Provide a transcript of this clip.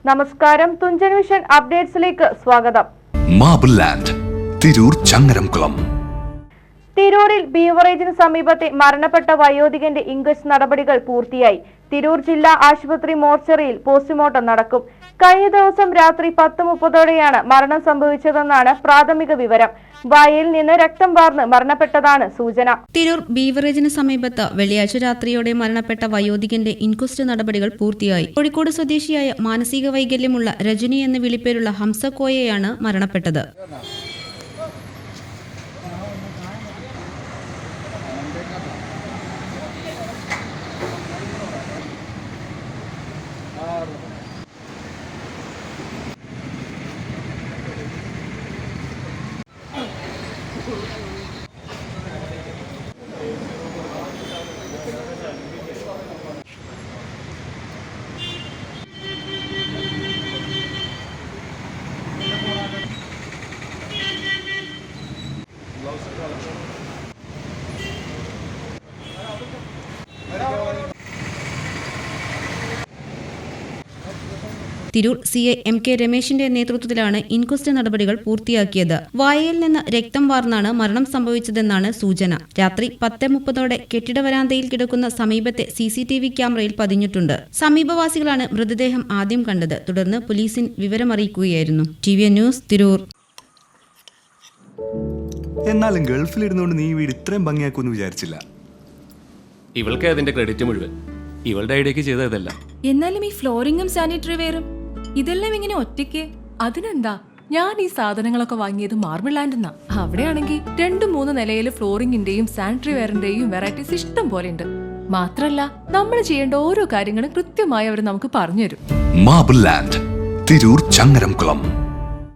നമസ്കാരം, തുഞ്ചൻ വിഷൻ അപ്ഡേറ്റ്സിലേക്ക് സ്വാഗതം. Marble land, Tirur Changaramkulam. തിരൂരിൽ ബീവറേജിന് സമീപത്തെ മരണപ്പെട്ട വയോധികന്റെ ഇൻക്വസ്റ്റ് നടപടികൾ പൂർത്തിയായി. തിരൂർ ജില്ലാ ആശുപത്രി മോർച്ചറിയിൽ പോസ്റ്റ്മോർട്ടം നടക്കും. കഴിഞ്ഞ ദിവസം രാത്രി 10:30ഓടെയാണ് മരണം സംഭവിച്ചതെന്നാണ് പ്രാഥമിക വിവരം. വായയിൽ നിന്ന് രക്തം വാർന്ന് മരണപ്പെട്ടതാണ് സൂചന. തിരൂർ ബീവറേജിന് സമീപത്ത് വെള്ളിയാഴ്ച രാത്രിയോടെ മരണപ്പെട്ട വയോധികന്റെ ഇൻക്വസ്റ്റ് നടപടികൾ പൂർത്തിയായി. കോഴിക്കോട് സ്വദേശിയായ മാനസിക വൈകല്യമുള്ള രജനി എന്ന വിളിപ്പേരുള്ള ഹംസക്കോയയാണ് മരണപ്പെട്ടത്. തിരൂർ CI MK രമേശിന്റെ നേതൃത്വത്തിലാണ് ഇൻക്വസ്റ്റ് നടപടികൾ പൂർത്തിയാക്കിയത്. വായയിൽ നിന്ന് രക്തം വാർന്നാണ് മരണം സംഭവിച്ചതെന്നാണ് സൂചന. രാത്രി 10:30ഓടെ കെട്ടിട വരാന്തയിൽ കിടക്കുന്ന സമീപത്തെ CCTV ക്യാമറയിൽ പതിഞ്ഞിട്ടുണ്ട്. സമീപവാസികളാണ് മൃതദേഹം ആദ്യം കണ്ടത്. തുടർന്ന് പോലീസിന് വിവരമറിയിക്കുകയായിരുന്നു. TVN news, Tirur. എന്നാലും ഗൾഫിലിരുന്നുകൊണ്ട് നീ വീട് ഇത്രയും ഭംഗിയാക്കുമെന്ന് വിചാരിച്ചില്ല. ഇവൾക്ക് അതിന്റെ ക്രെഡിറ്റ് മുഴുവൻ ഇവളുടെ ഐഡിയക്ക് ചെയ്തതല്ല. എന്നാലും ഈ ഫ്ലോറിംഗും സാനിറ്ററി വെയറും ഇതെല്ലാം ഇങ്ങനെ ഒറ്റയ്ക്ക്? അതിനെന്താ, ഞാൻ ഈ സാധനങ്ങളൊക്കെ വാങ്ങിയത് മാർബിൾ ലാൻഡെന്നാ. അവിടെയാണെങ്കിൽ 2-3 നിലയിൽ ഫ്ലോറിംഗിന്റെയും സാനിറ്ററി വെയറിന്റെയും വെറൈറ്റീസ് ഇഷ്ടം പോലെ ഉണ്ട്. മാത്രല്ല, നമ്മൾ ചെയ്യേണ്ട ഓരോ കാര്യങ്ങളും കൃത്യമായി അവർ നമുക്ക് പറഞ്ഞുതരും. Marble land, Tirur Changaramkulam.